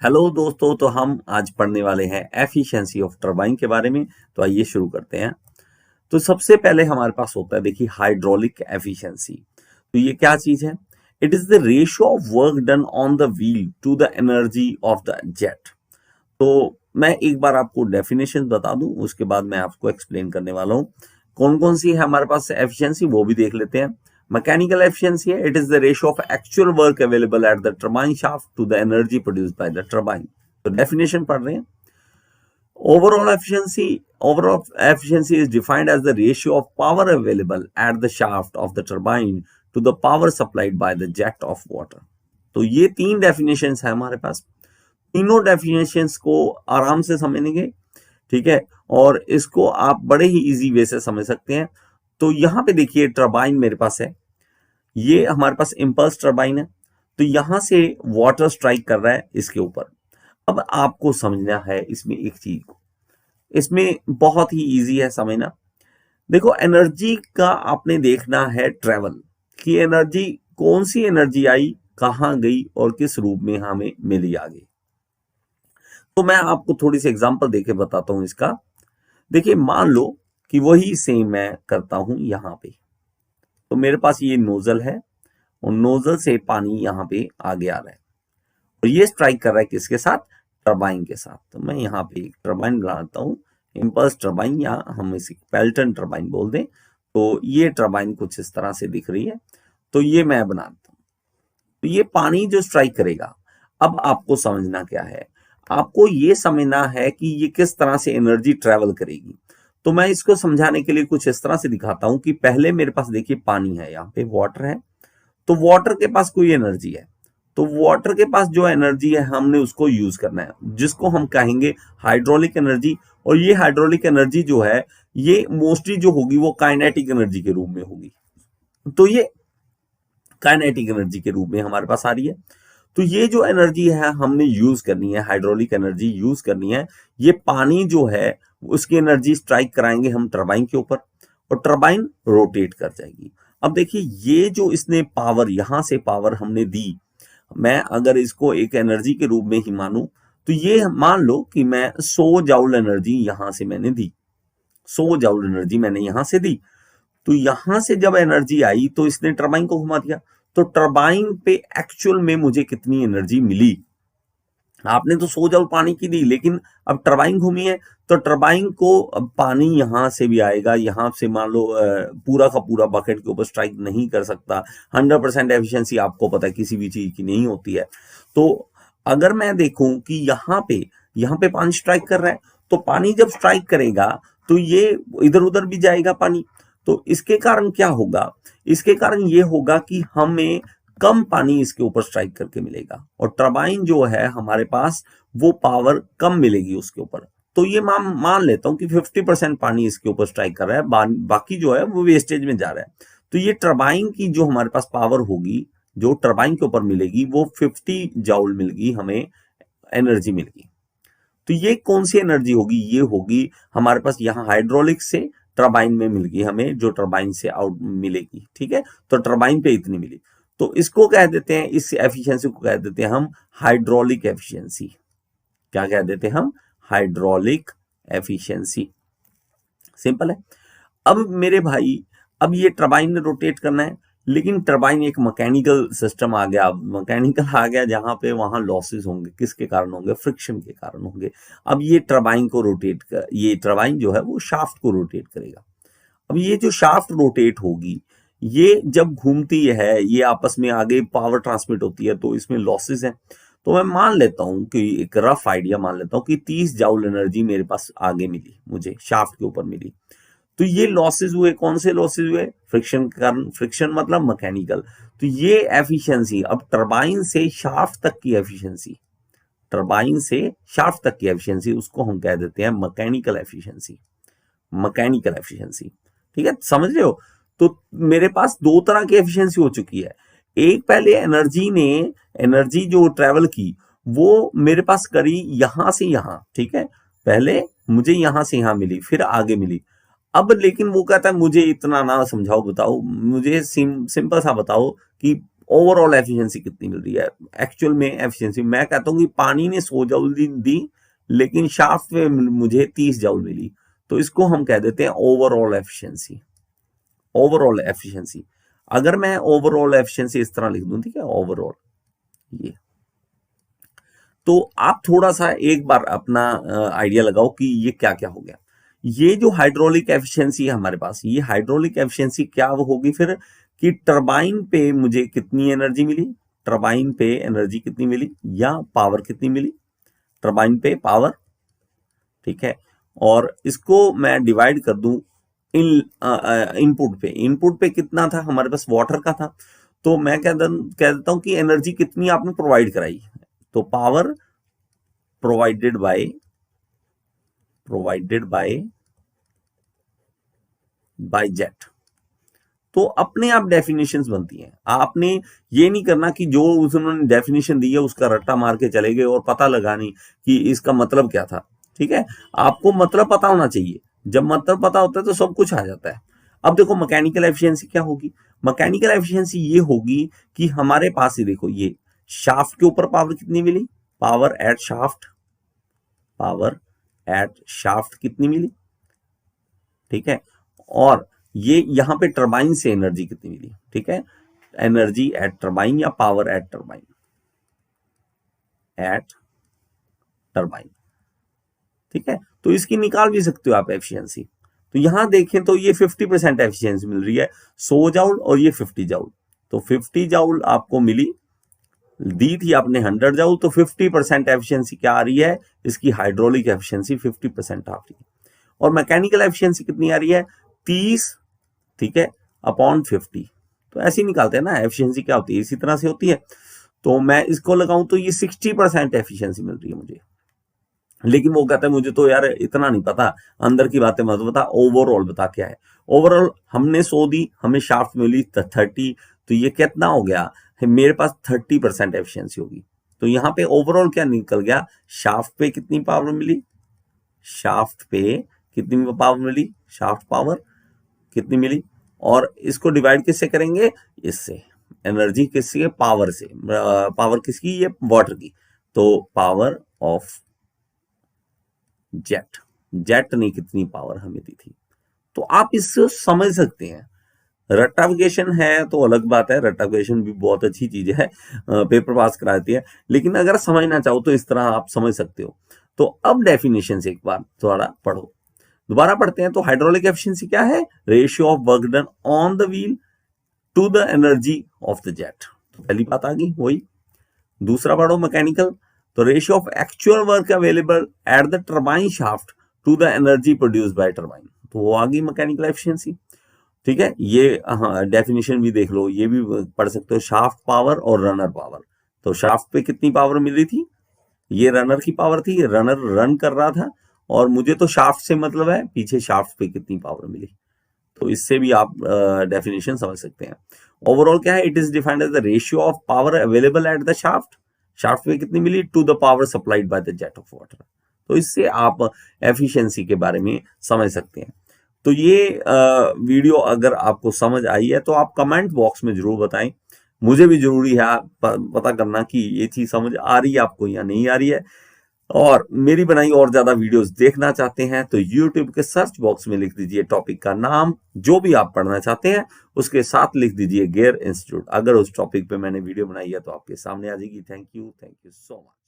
Hello दोस्तों, तो हम आज पढ़ने वाले हैं एफिशिएंसी ऑफ टरबाइन के बारे में। तो आइए शुरू करते हैं। तो सबसे पहले हमारे पास होता है, देखिए, हाइड्रोलिक एफिशिएंसी। तो ये क्या चीज है? It is the ratio of work done on the wheel to the energy of the jet. तो मैं एक बार आपको डेफिनेशन बता दूं, उसके बाद मैं आपको एक्सप्लेन करने वाला हूं कौन कौन सी है हमारे पास एफिशिएंसी, वो भी देख लेते हैं। मैकेनिकल एफिशिएंसी है, it is the ratio of actual work available at the turbine shaft to the energy produced by the turbine. तो डेफिनेशन पढ़ रहे हैं। Overall efficiency is defined as the ratio of power available at the shaft of the turbine to the power supplied by the jet of water। तो ये तीन definitions है हमारे पास। तीनों डेफिनेशंस को आराम से समझेंगे, ठीक है, और इसको आप बड़े ही इजी वे से समझ सकते हैं। तो यहां पे देखिए, टरबाइन मेरे पास है, ये हमारे पास इंपल्स टरबाइन है। तो यहां से वाटर स्ट्राइक कर रहा है इसके ऊपर। अब आपको समझना है इसमें एक चीज को, इसमें बहुत ही इजी है समझना। देखो, एनर्जी का आपने देखना है ट्रेवल की, एनर्जी कौन सी एनर्जी आई, कहां गई और किस रूप में हमें मिली आगे। तो मैं आपको थोड़ी सी एग्जांपल देके बताता हूं इसका। देखिए, मान लो कि वही सेम मैं करता हूं यहां पे। तो मेरे पास ये नोजल है और नोजल से पानी यहां पे आगे आ रहा है और ये स्ट्राइक कर रहा है किसके साथ? टरबाइन के साथ। तो मैं यहाँ पे एक टरबाइन बनाता हूँ, इंपल्स टरबाइन, या हम इसे पेल्टन टरबाइन बोल दें। तो ये टरबाइन कुछ इस तरह से दिख रही है। तो ये मैं बनाता हूँ। तो ये पानी जो स्ट्राइक करेगा, अब आपको समझना क्या है, आपको ये समझना है कि ये किस तरह से एनर्जी ट्रेवल करेगी। तो मैं इसको समझाने के लिए कुछ इस तरह से दिखाता हूं कि पहले मेरे पास देखिए पानी है, यहाँ पे वाटर है। तो वाटर के पास कोई एनर्जी है, तो वाटर के पास जो एनर्जी है हमने उसको यूज करना है, जिसको हम कहेंगे हाइड्रोलिक एनर्जी। और ये हाइड्रोलिक एनर्जी जो है, ये मोस्टली जो होगी वो काइनेटिक एनर्जी के रूप में होगी। तो ये काइनेटिक एनर्जी के रूप में हमारे पास आ रही है। तो ये जो एनर्जी है हमने यूज करनी है, हाइड्रोलिक एनर्जी यूज करनी है। ये पानी जो है उसकी एनर्जी स्ट्राइक कराएंगे हम टरबाइन के ऊपर और टरबाइन रोटेट कर जाएगी। अब देखिए, ये जो इसने पावर, यहां से पावर हमने दी, मैं अगर इसको एक एनर्जी के रूप में ही मानूं, तो ये मान लो कि मैं 100 जाउल एनर्जी यहां से मैंने दी, 100 जाउल एनर्जी मैंने यहां से दी। तो यहां से जब एनर्जी आई तो इसने टरबाइन को घुमा दिया। तो टरबाइन पे एक्चुअल में मुझे कितनी एनर्जी मिली? आपने तो 100 जाउल पानी की दी, लेकिन अब टरबाइन घूमी है तो टरबाइन को अब पानी यहां से भी आएगा। यहां से मान लो पूरा का पूरा बकेट के ऊपर स्ट्राइक नहीं कर सकता। 100% एफिशिएंसी आपको पता है किसी भी चीज की नहीं होती है। तो अगर मैं देखूं कि यहाँ पे पानी स्ट्राइक कर रहा है, तो पानी जब स्ट्राइक करेगा तो ये इधर उधर भी जाएगा पानी। तो इसके कारण क्या होगा? इसके कारण ये होगा कि हमें कम पानी इसके ऊपर स्ट्राइक करके मिलेगा और टरबाइन जो है हमारे पास वो पावर कम मिलेगी उसके ऊपर। तो ये मान लेता हूं कि 50% पानी इसके ऊपर स्ट्राइक कर रहा है, बाकी जो है वो वेस्टेज में जा रहा है। तो ये टरबाइन की जो हमारे पास पावर होगी, जो टरबाइन के ऊपर मिलेगी, वो 50 जाउल मिलेगी, हमें एनर्जी मिलेगी। तो ये कौन सी एनर्जी होगी? ये होगी हमारे पास यहाँ हाइड्रोलिक से टरबाइन में मिल गई हमें, जो टरबाइन से आउट मिलेगी, ठीक है। तो टरबाइन पे इतनी मिली, तो इसको कह देते हैं, इस एफिशिएंसी को कह देते हैं हम हाइड्रोलिक एफिशिएंसी। क्या कह देते हैं हम? Hydraulic efficiency. सिंपल है। अब मेरे भाई, अब ये टरबाइन ने रोटेट करना है, लेकिन टरबाइन एक मैकेनिकल सिस्टम आ गया, मैकेनिकल आ गया, जहां पे वहां लॉसेस होंगे। किसके कारण होंगे? फ्रिक्शन के कारण होंगे। अब ये टरबाइन को ये टरबाइन जो है वो शाफ्ट को रोटेट करेगा। अब ये जो शाफ्ट रोटेट होगी, ये जब घूमती है, ये आपस में आगे पावर ट्रांसमिट होती है, तो इसमें लॉसेस हैं। तो मैं मान लेता हूं कि एक रफ आइडिया मान लेता हूं कि 30 जाउल एनर्जी मेरे पास आगे मिली, मुझे शाफ्ट के ऊपर मिली। तो ये लॉसेस हुए, कौन से लॉसेस हुए? फ्रिक्शन के कारण। फ्रिक्शन मतलब मैकेनिकल। तो ये एफिशिएंसी, अब टरबाइन से शाफ्ट तक की एफिशिएंसी, टरबाइन से शाफ्ट तक की एफिशिएंसी, उसको हम कह देते हैं मैकेनिकल एफिशिएंसी। मैकेनिकल एफिशिएंसी, ठीक है, समझ रहे हो? तो मेरे पास दो तरह की एफिशिएंसी हो चुकी है। एक, पहले एनर्जी जो ट्रेवल की, वो मेरे पास करी यहां से यहां, ठीक है। पहले मुझे यहां से यहां मिली, फिर आगे मिली। अब लेकिन वो कहता है मुझे इतना ना समझाओ, बताओ मुझे सिंपल सा बताओ कि ओवरऑल एफिशिएंसी कितनी मिल रही है। एक्चुअल में एफिशिएंसी मैं कहता हूं कि पानी ने 100 जूल दी लेकिन शाफ्ट में मुझे 30 जूल मिली, तो इसको हम कह देते हैं ओवरऑल एफिशिएंसी। ओवरऑल एफिशिएंसी, अगर मैं ओवरऑल एफिशिएंसी इस तरह लिख दूं, ठीक है, ओवरऑल ये, तो आप थोड़ा सा एक बार अपना आइडिया लगाओ कि ये क्या क्या हो गया। ये जो हाइड्रोलिक एफिशिएंसी है हमारे पास, ये हाइड्रोलिक एफिशिएंसी क्या होगी फिर, कि टरबाइन पे मुझे कितनी एनर्जी मिली, टरबाइन पे एनर्जी कितनी मिली या पावर कितनी मिली, टरबाइन पे पावर, ठीक है, और इसको मैं डिवाइड कर दूं इन इनपुट पे कितना था हमारे पास, वाटर का था, तो मैं कह देता हूं कि एनर्जी कितनी आपने प्रोवाइड कराई, तो पावर प्रोवाइडेड बाय जेट। तो अपने आप डेफिनेशंस बनती हैं, आपने ये नहीं करना कि जो उन्होंने डेफिनेशन दी है उसका रट्टा मार के चले गए और पता लगानी कि इसका मतलब क्या था, ठीक है, आपको मतलब पता होना चाहिए, जब मतलब पता होता है तो सब कुछ आ जाता है। अब देखो मैकेनिकल एफिशिएंसी क्या होगी, मैकेनिकल एफिशिएंसी ये होगी कि हमारे पास ही देखो ये शाफ्ट के ऊपर पावर कितनी मिली, पावर एट शाफ्ट कितनी मिली, ठीक है, और ये यहां पे टरबाइन से एनर्जी कितनी मिली, ठीक है, एनर्जी एट टरबाइन या पावर एट टरबाइन, ठीक है, तो इसकी निकाल भी सकते हो आप एफिशिएंसी। तो यहां देखें तो ये 50% एफिशिएंसी मिल रही है, 100 जूल और ये 50 जूल, तो 50 जूल आपको मिली, दी थी आपने 100 जूल, तो 50% एफिशिएंसी क्या आ रही है, इसकी हाइड्रोलिक एफिशिएंसी 50% आ रही है। और मैकेनिकल एफिशिएंसी कितनी आ रही है, 30, ठीक है, अपॉन 50, तो ऐसे ही निकालते हैं ना, एफिशिएंसी क्या होती है, इसी तरह से होती है। तो मैं इसको लगाऊं तो ये 60% एफिशिएंसी मिल रही है मुझे, लेकिन वो कहता है मुझे तो यार इतना नहीं पता, अंदर की बातें मत बता, ओवरऑल बता क्या है। ओवरऑल हमने 100 दी, हमें शाफ्ट मिली 30, तो ये कितना हो गया, मेरे पास 30% एफिशिएंसी होगी। तो यहाँ पे ओवरऑल क्या निकल गया, शाफ्ट पे कितनी पावर मिली, शाफ्ट पे कितनी पावर मिली, शाफ्ट पावर कितनी मिली, और इसको डिवाइड किससे करेंगे, इससे, एनर्जी किससे, पावर से, पावर किसकी, ये वाटर की, तो पावर ऑफ जेट ने कितनी पावर हमें दी थी। तो आप इससे समझ सकते हैं, रट्टाफिकेशन है तो अलग बात है, रट्टाफिकेशन भी बहुत अच्छी चीज है, पेपर पास कराती है, लेकिन अगर समझना चाहो तो इस तरह आप समझ सकते हो। तो अब डेफिनेशन से एक बार थोड़ा पढ़ो, दोबारा पढ़ते हैं। तो हाइड्रोलिक एफिशिएंसी क्या है, ratio of work done on the wheel to the energy of the jet, तो पहली बात आ गई वही। दूसरा पढ़ो मैकेनिकल, तो ratio of actual work available at the turbine shaft to the energy produce by turbine, तो वो आ गई मैकेनिकल एफिशिएंसी, ठीक है। ये डेफिनेशन भी देख लो, ये भी पढ़ सकते हो, शाफ्ट पावर और रनर पावर। तो शाफ्ट पे कितनी पावर मिल रही थी, ये रनर की पावर थी, रनर रन कर रहा था, और मुझे तो शाफ्ट से मतलब है पीछे शाफ्ट पे कितनी पावर मिली, तो इससे भी आप डेफिनेशन समझ सकते हैं। ओवरऑल क्या है, it is defined as the ratio of power available at the shaft, shaft पे कितनी मिली, to the power supplied by the jet of water. तो इससे आप एफिशिएंसी के बारे में समझ सकते हैं। तो ये वीडियो अगर आपको समझ आई है तो आप कमेंट बॉक्स में जरूर बताएं, मुझे भी जरूरी है पता करना कि ये चीज समझ आ रही है आपको या नहीं आ रही है। और मेरी बनाई और ज्यादा वीडियोस देखना चाहते हैं तो YouTube के सर्च बॉक्स में लिख दीजिए टॉपिक का नाम, जो भी आप पढ़ना चाहते हैं उसके साथ लिख दीजिए गियर इंस्टीट्यूट, अगर उस टॉपिक पे मैंने वीडियो बनाई है तो आपके सामने आ जाएगी। Thank you so much.